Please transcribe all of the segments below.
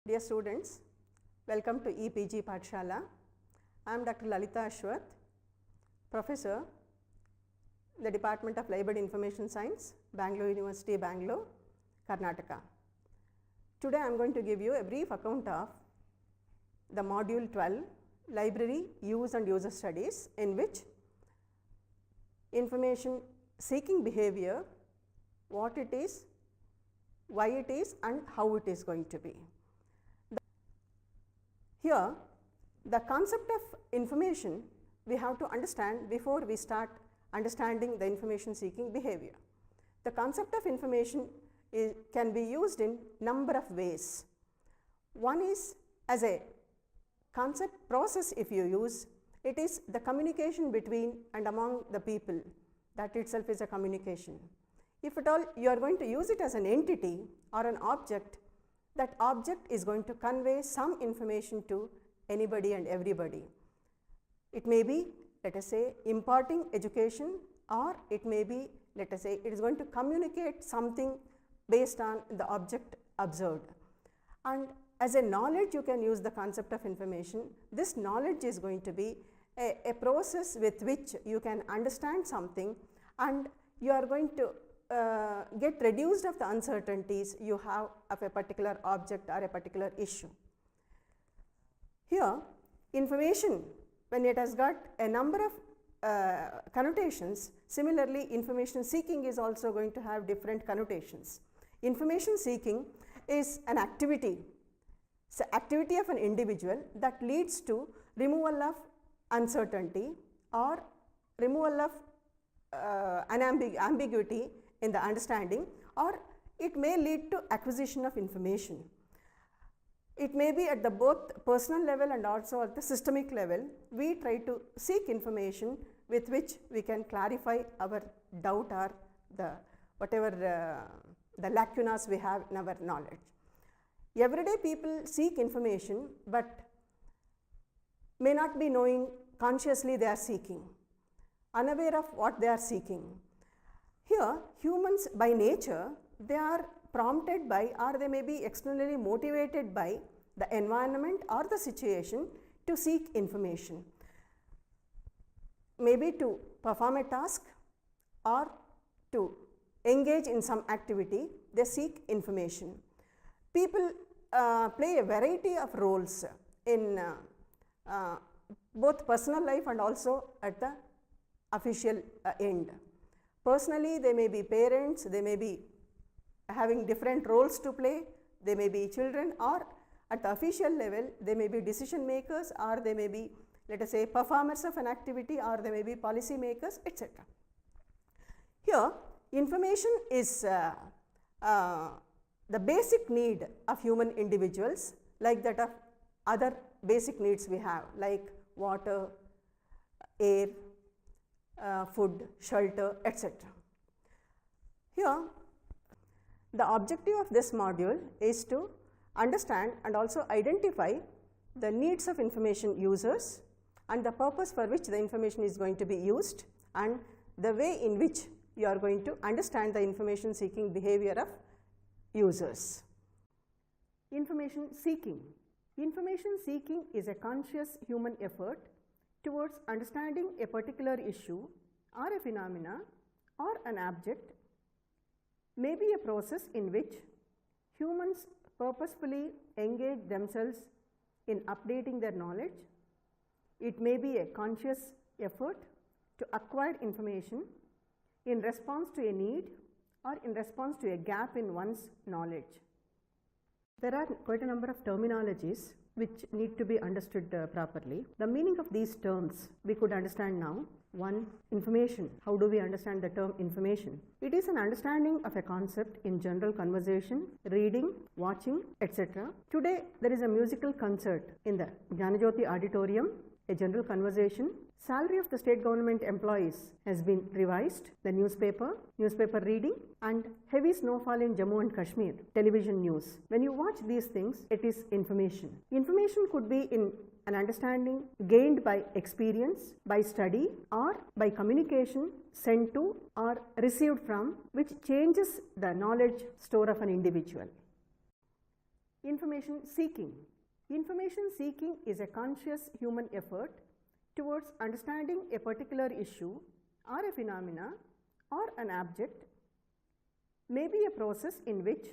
Dear students, welcome to EPG Pathshala. I am Dr. Lalita Ashwath, Professor, the Department of Library Information Science, Bangalore University, Bangalore, Karnataka. Today I am going to give you a brief account of the Module 12, Library Use and User Studies, in which information seeking behavior, what it is, why it is, and how it is going to be. Here, the concept of information we have to understand before we start understanding the information seeking behavior. The concept of information can be used in number of ways. One is as a concept process. If you use it, is the communication between and among the people. That itself is a communication. If at all you are going to use it as an entity or an object, that object is going to convey some information to anybody and everybody. It may be, let us say, imparting education, or it may be, let us say, it is going to communicate something based on the object observed. And as a knowledge, you can use the concept of information. This knowledge is going to be a process with which you can understand something, and you are going to get reduced of the uncertainties you have of a particular object or a particular issue. Here, information, when it has got a number of connotations, similarly information seeking is also going to have different connotations. Information seeking is an activity, it's an activity of an individual that leads to removal of uncertainty or removal of ambiguity in the understanding, or it may lead to acquisition of information. It may be at the both personal level and also at the systemic level. We try to seek information with which we can clarify our doubt or the whatever the lacunas we have in our knowledge. Everyday people seek information, but may not be knowing consciously they are seeking, unaware of what they are seeking. Here, humans by nature, they are prompted by, or they may be externally motivated by the environment or the situation to seek information. Maybe to perform a task or to engage in some activity, they seek information. People play a variety of roles in both personal life and also at the official end. Personally, they may be parents, they may be having different roles to play, they may be children, or at the official level, they may be decision makers, or they may be, let us say, performers of an activity, or they may be policy makers, etc. Here, information is the basic need of human individuals, like that of other basic needs we have, like water, air, food, shelter, etc. Here, the objective of this module is to understand and also identify the needs of information users and the purpose for which the information is going to be used, and the way in which you are going to understand the information seeking behavior of users. Information seeking. Information seeking is a conscious human effort towards understanding a particular issue or a phenomena or an object. May be a process in which humans purposefully engage themselves in updating their knowledge. It may be a conscious effort to acquire information in response to a need or in response to a gap in one's knowledge. There are quite a number of terminologies which need to be understood properly. The meaning of these terms we could understand now. One, information. How do we understand the term information? It is an understanding of a concept in general conversation, reading, watching, etc. Today there is a musical concert in the Jnanajyoti auditorium, a general conversation. Salary of the state government employees has been revised, the newspaper reading, and heavy snowfall in Jammu and Kashmir, television news. When you watch these things, it is information. Information could be in an understanding gained by experience, by study, or by communication sent to or received from, which changes the knowledge store of an individual. Information seeking. Information seeking is a conscious human effort towards understanding a particular issue or a phenomena or an object, may be a process in which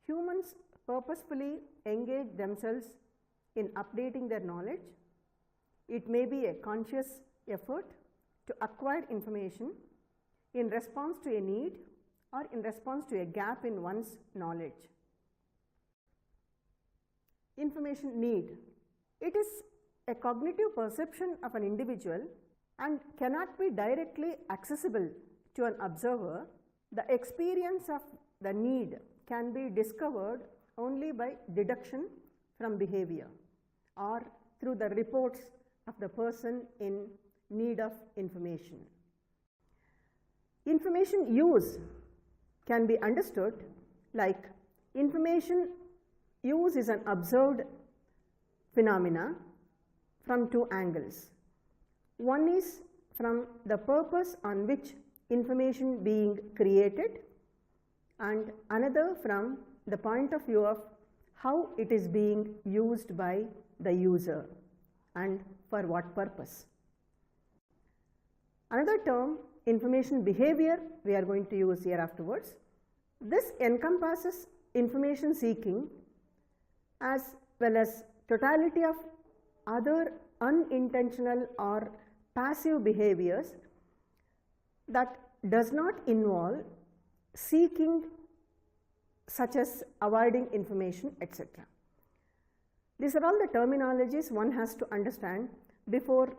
humans purposefully engage themselves in updating their knowledge. It may be a conscious effort to acquire information in response to a need or in response to a gap in one's knowledge. Information need. It is a cognitive perception of an individual and cannot be directly accessible to an observer. The experience of the need can be discovered only by deduction from behavior or through the reports of the person in need of information. Information use can be understood like information use is an observed phenomena from two angles. One is from the purpose on which information being created, and another from the point of view of how it is being used by the user and for what purpose. Another term, information behavior, we are going to use here afterwards. This encompasses information seeking as well as totality of other unintentional or passive behaviors that does not involve seeking, such as avoiding information, etc. These are all the terminologies one has to understand before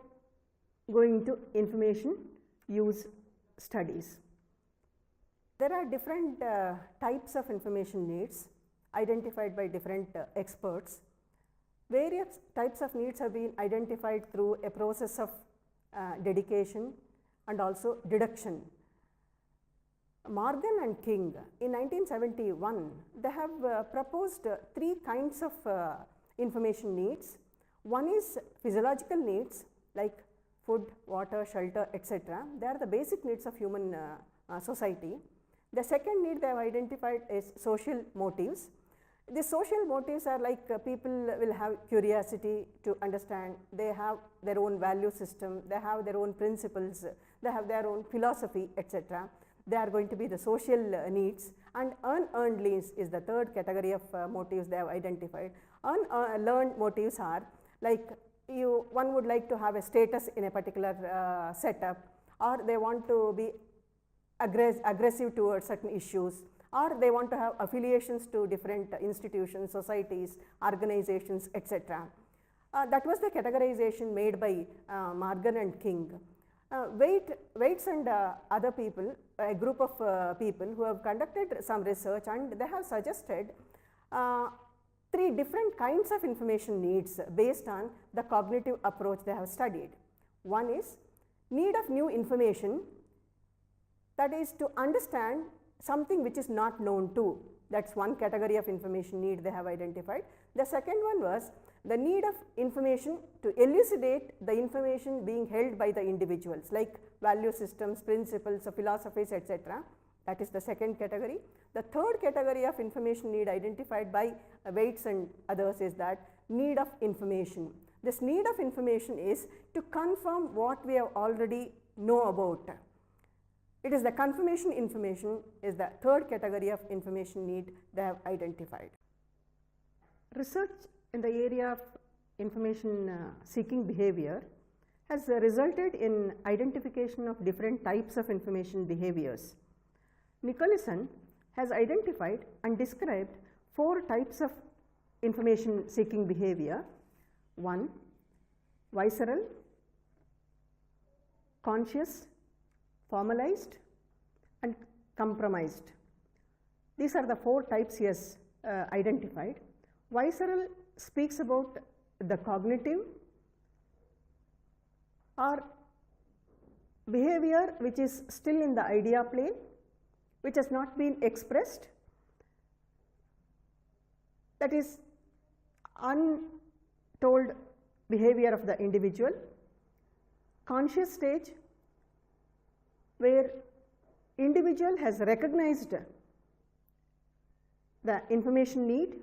going to information use studies. There are different types of information needs identified by different experts. Various types of needs have been identified through a process of dedication and also deduction. Morgan and King in 1971, they have proposed three kinds of information needs. One is physiological needs like food, water, shelter, etc. They are the basic needs of human society. The second need they have identified is social motives. The social motives are like people will have curiosity to understand, they have their own value system, they have their own principles, they have their own philosophy, etc. They are going to be the social needs, and unearned needs is the third category of motives they have identified. Unlearned motives are like one would like to have a status in a particular setup, or they want to be aggressive towards certain issues, or they want to have affiliations to different institutions, societies, organizations, etc. That was the categorization made by Morgan and King. Waits and other people, a group of people who have conducted some research, and they have suggested three different kinds of information needs based on the cognitive approach they have studied. One is need of new information, that is to understand something which is not known to. That's one category of information need they have identified. The second one was the need of information to elucidate the information being held by the individuals, like value systems, principles, philosophies, etc. That is the second category. The third category of information need identified by Waits and others is that need of information. This need of information is to confirm what we have already know about. It is the confirmation information is the third category of information need they have identified. Research in the area of information seeking behavior has resulted in identification of different types of information behaviors. Nicholson has identified and described 4 types of information seeking behavior. 1. Visceral, conscious, formalized, and compromised. These are the 4 types he has identified. Visceral speaks about the cognitive or behavior which is still in the idea plane, which has not been expressed, that is untold behavior of the individual. Conscious stage, where individual has recognized the information need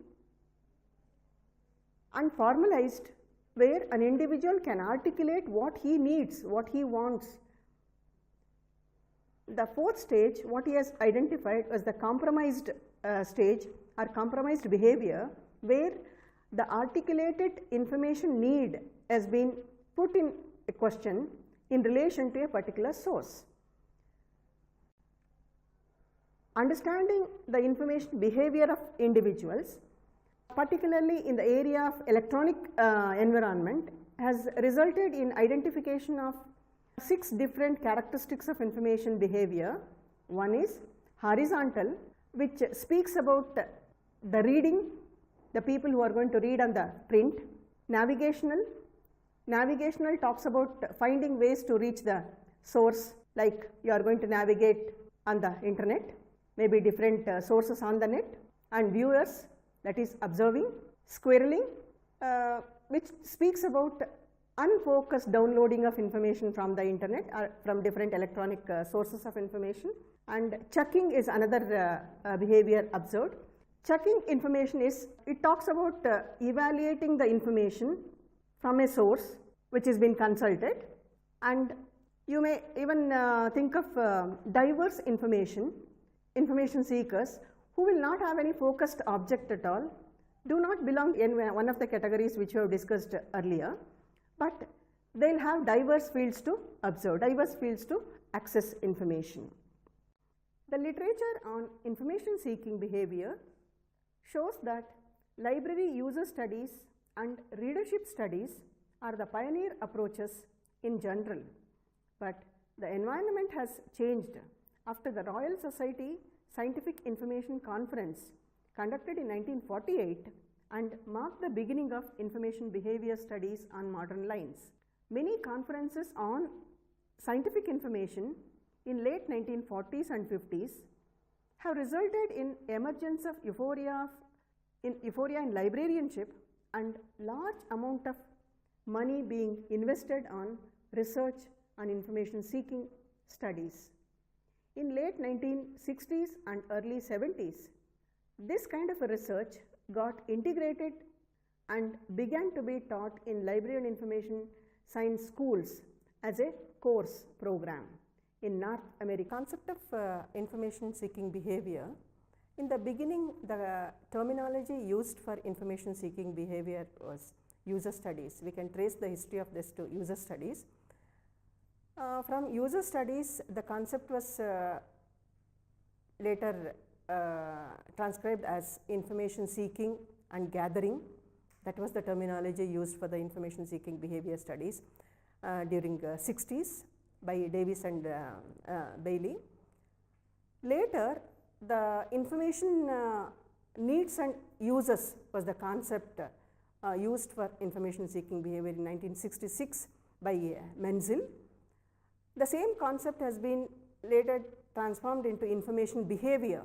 and formalized, where an individual can articulate what he needs, what he wants. The fourth stage, what he has identified as the compromised stage or compromised behavior, where the articulated information need has been put in a question in relation to a particular source. Understanding the information behavior of individuals, particularly in the area of electronic environment, has resulted in identification of 6 different characteristics of information behavior. One is horizontal, which speaks about the reading, the people who are going to read on the print. Navigational talks about finding ways to reach the source, like you are going to navigate on the internet, maybe different sources on the net. And viewers, that is observing. Squirreling, which speaks about unfocused downloading of information from the internet or from different electronic sources of information. And chucking is another behavior observed. Chucking information is, it talks about evaluating the information from a source which has been consulted. And you may even think of diverse information seekers who will not have any focused object at all, do not belong in one of the categories which we have discussed earlier, but they will have diverse fields to observe, diverse fields to access information. The literature on information seeking behavior shows that library user studies and readership studies are the pioneer approaches in general, but the environment has changed after the Royal Society Scientific Information Conference conducted in 1948 and marked the beginning of information behavior studies on modern lines. Many conferences on scientific information in late 1940s and 50s have resulted in emergence of euphoria in librarianship and large amount of money being invested on research on information seeking studies. In late 1960s and early 70s, this kind of a research got integrated and began to be taught in library and information science schools as a course program in North America. Concept of information seeking behavior. In the beginning, the terminology used for information seeking behavior was user studies. We can trace the history of this to user studies. From user studies, the concept was later transcribed as information seeking and gathering. That was the terminology used for the information seeking behavior studies during 60s by Davis and Bailey. Later, the information needs and uses was the concept used for information seeking behavior in 1966 by Menzel. The same concept has been later transformed into information behavior,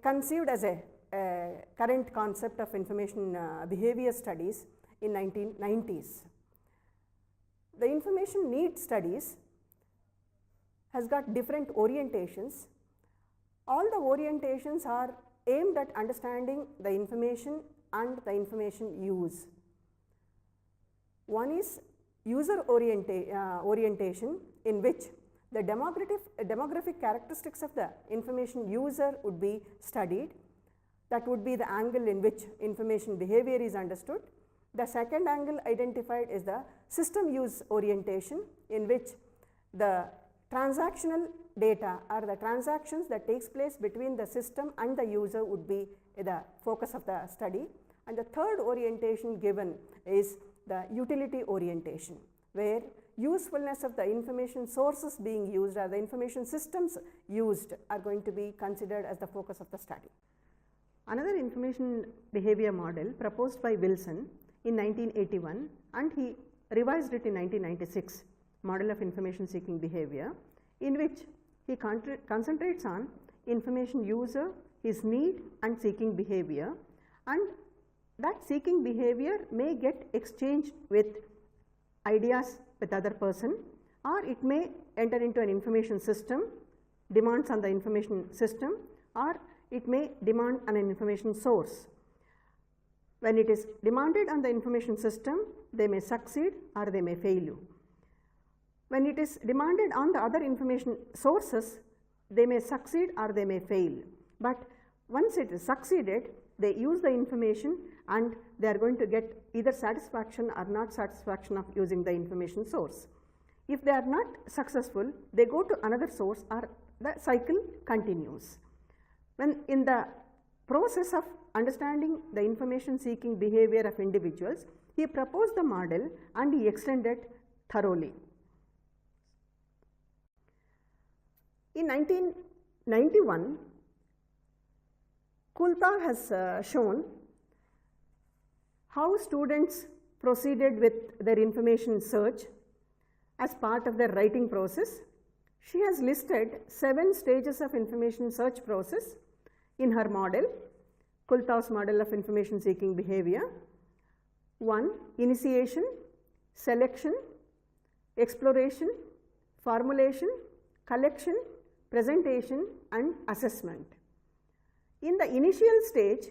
conceived as a current concept of information behavior studies in 1990s. The information need studies has got different orientations. All the orientations are aimed at understanding the information and the information use. One is user orientation, in which the demographic characteristics of the information user would be studied. That would be the angle in which information behavior is understood. The second angle identified is the system use orientation, in which the transactional data or the transactions that takes place between the system and the user would be the focus of the study. And the third orientation given is the utility orientation, where usefulness of the information sources being used or the information systems used are going to be considered as the focus of the study. Another information behavior model proposed by Wilson in 1981, and he revised it in 1996, model of information seeking behavior, in which he concentrates on information user, his need and seeking behavior, and that seeking behavior may get exchanged with ideas with other person, or it may enter into an information system, demands on the information system, or it may demand on an information source. When it is demanded on the information system, they may succeed or they may fail you. When it is demanded on the other information sources, they may succeed or they may fail. But once it is succeeded, they use the information and they are going to get either satisfaction or not satisfaction of using the information source. If they are not successful, they go to another source or the cycle continues. When in the process of understanding the information seeking behavior of individuals, he proposed the model and he extended thoroughly. In 1991, Kultha has shown how students proceeded with their information search as part of their writing process. She has listed 7 stages of information search process in her model, Kultha's model of information seeking behavior. 1. Initiation, selection, exploration, formulation, collection, presentation and assessment. In the initial stage,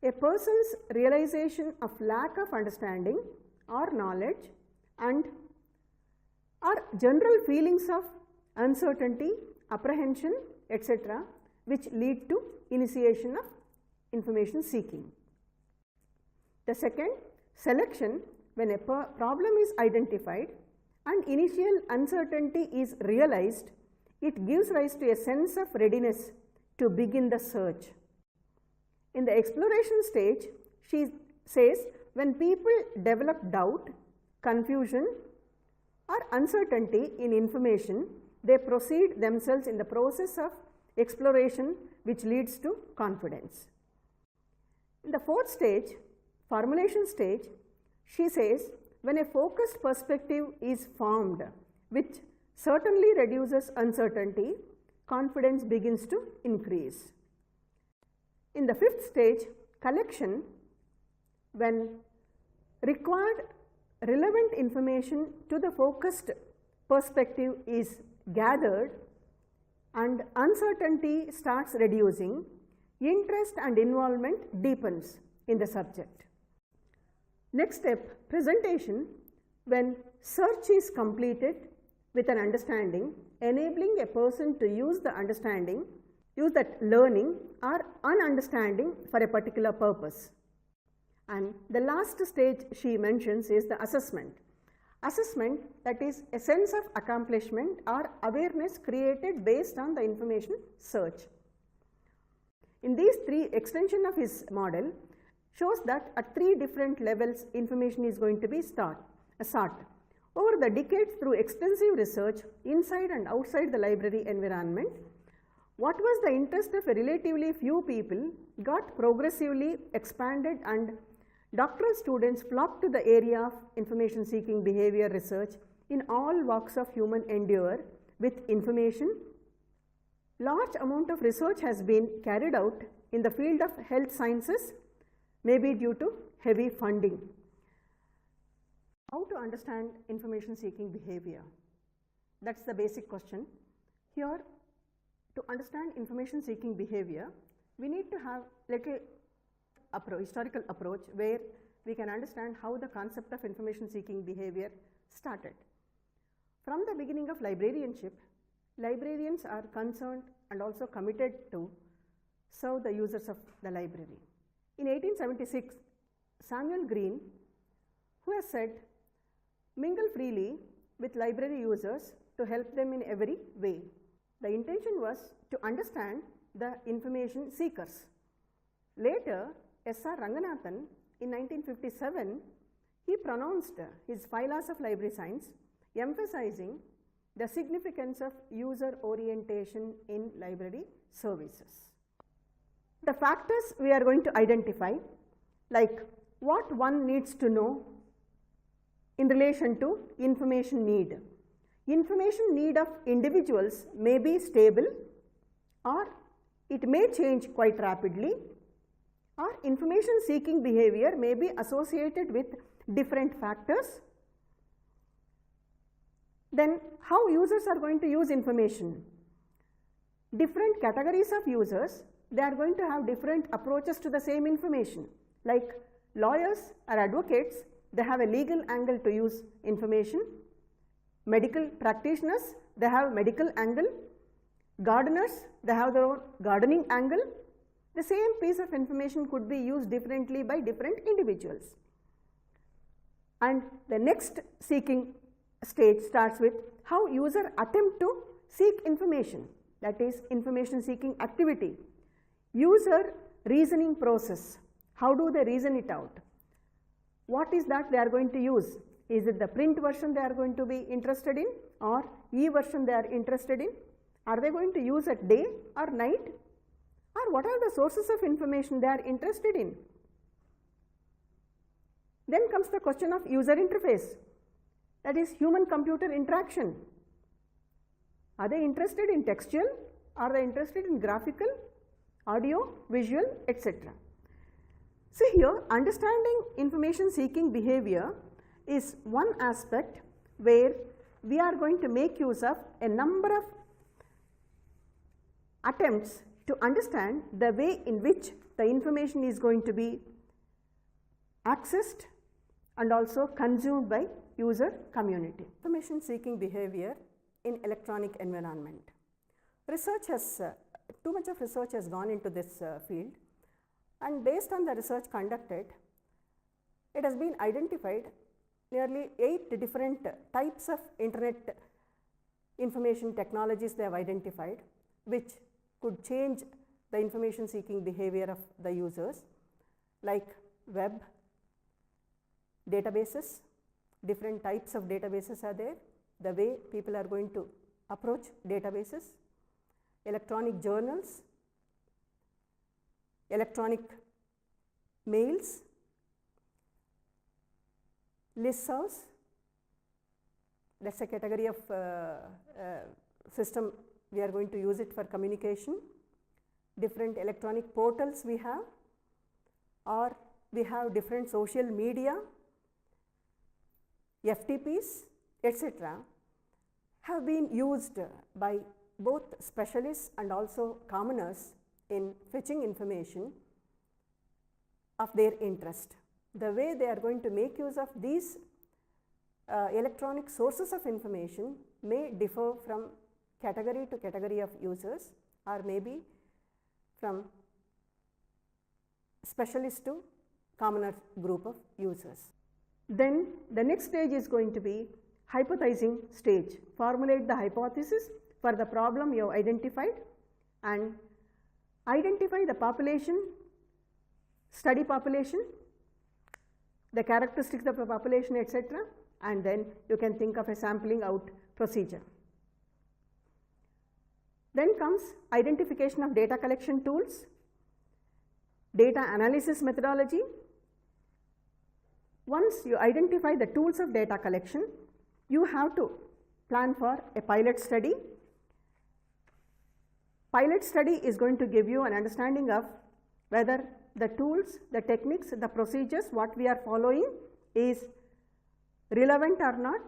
a person's realization of lack of understanding or knowledge and or general feelings of uncertainty, apprehension, etc., which lead to initiation of information seeking. The second, selection, when a problem is identified and initial uncertainty is realized, it gives rise to a sense of readiness to begin the search. In the exploration stage, she says when people develop doubt, confusion or uncertainty in information, they proceed themselves in the process of exploration which leads to confidence. In the fourth stage, formulation stage, she says when a focused perspective is formed which certainly reduces uncertainty, confidence begins to increase. In the fifth stage, collection, when required relevant information to the focused perspective is gathered and uncertainty starts reducing, interest and involvement deepens in the subject. Next step, presentation, when search is completed with an understanding, enabling a person to use the understanding, use that learning or understanding for a particular purpose. And the last stage she mentions is the assessment. Assessment, that is a sense of accomplishment or awareness created based on the information search. In these 3, extension of his model shows that at 3 different levels information is going to be sought. Over the decades, through extensive research inside and outside the library environment, what was the interest of a relatively few people got progressively expanded and doctoral students flocked to the area of information seeking behavior research in all walks of human endeavor with information. Large amount of research has been carried out in the field of health sciences, maybe due to heavy funding. How to understand information seeking behavior? That's the basic question. Here, to understand information seeking behavior, we need to have historical approach where we can understand how the concept of information seeking behavior started. From the beginning of librarianship, librarians are concerned and also committed to serve the users of the library. In 1876, Samuel Green, who has said, mingle freely with library users to help them in every way. The intention was to understand the information seekers. Later, S.R. Ranganathan, in 1957, he pronounced his 5 laws of library science, emphasizing the significance of user orientation in library services. The factors we are going to identify, like what one needs to know in relation to information need. Information need of individuals may be stable or it may change quite rapidly, or information seeking behavior may be associated with different factors. Then how users are going to use information. Different categories of users, they are going to have different approaches to the same information. Like Lawyers or advocates, they have a legal angle to use information. Medical practitioners, they have medical angle. Gardeners, they have their own gardening angle. The same piece of information could be used differently by different individuals. And the next seeking stage starts with how user attempt to seek information, that is information seeking activity. User reasoning process, how do they reason it out? What is that they are going to use? Is it the print version they are going to be interested in, or e-version they are interested in? Are they going to use at day or night? Or what are the sources of information they are interested in? Then comes the question of user interface, that is human computer interaction. Are they interested in textual? Are they interested in graphical, audio, visual, etc.? So here, understanding information seeking behavior is one aspect where we are going to make use of a number of attempts to understand the way in which the information is going to be accessed and also consumed by user community. Information seeking behavior in electronic environment. Research has, too much of research has gone into this field, and based on the research conducted, it has been identified nearly 8 different types of internet information technologies they have identified, which could change the information seeking behavior of the users, like web, databases, different types of databases are there, the way people are going to approach databases, electronic journals, electronic mails, listservs, that is a category of system we are going to use it for communication, different electronic portals we have, or we have different social media, FTPs, etc., have been used by both specialists and also commoners in fetching information of their interest. The way they are going to make use of these electronic sources of information may differ from category to category of users, or maybe from specialist to commoner group of users. Then the next stage is going to be hypothesizing stage. Formulate the hypothesis for the problem you have identified and identify the population, study population, the characteristics of the population, etc., and then you can think of a sampling out procedure. Then comes identification of data collection tools, data analysis methodology. Once you identify the tools of data collection, you have to plan for a pilot study. Pilot study is going to give you an understanding of whether the tools, the techniques, the procedures, what we are following is relevant or not,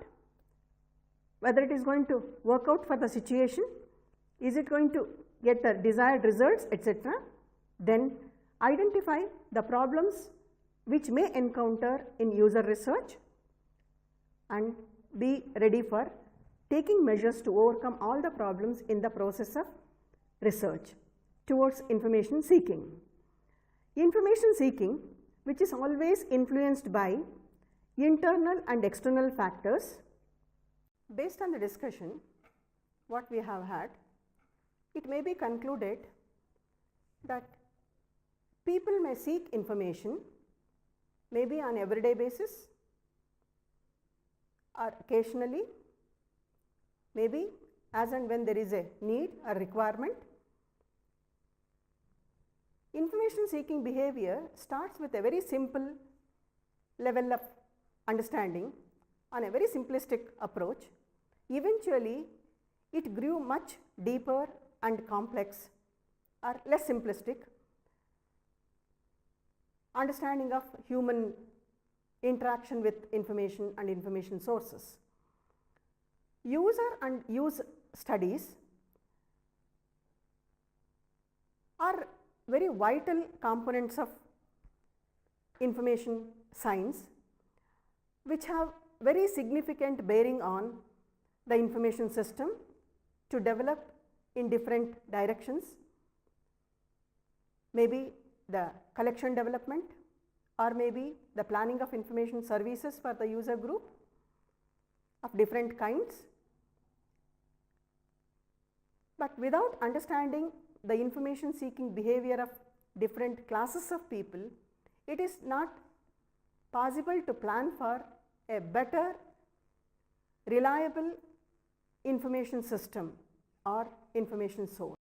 whether it is going to work out for the situation, is it going to get the desired results, etc. Then identify the problems which may encounter in user research and be ready for taking measures to overcome all the problems in the process of research towards information seeking. Information seeking, which is always influenced by internal and external factors. Based on the discussion what we have had, it may be concluded that people may seek information maybe on everyday basis or occasionally, maybe as and when there is a need or requirement. Information seeking behavior starts with a very simple level of understanding on a very simplistic approach. Eventually, it grew much deeper and complex or less simplistic understanding of human interaction with information and information sources. User and use studies are very vital components of information science, which have very significant bearing on the information system to develop in different directions, maybe the collection development, or maybe the planning of information services for the user group of different kinds. But without understanding the information seeking behavior of different classes of people, it is not possible to plan for a better, reliable information system or information source.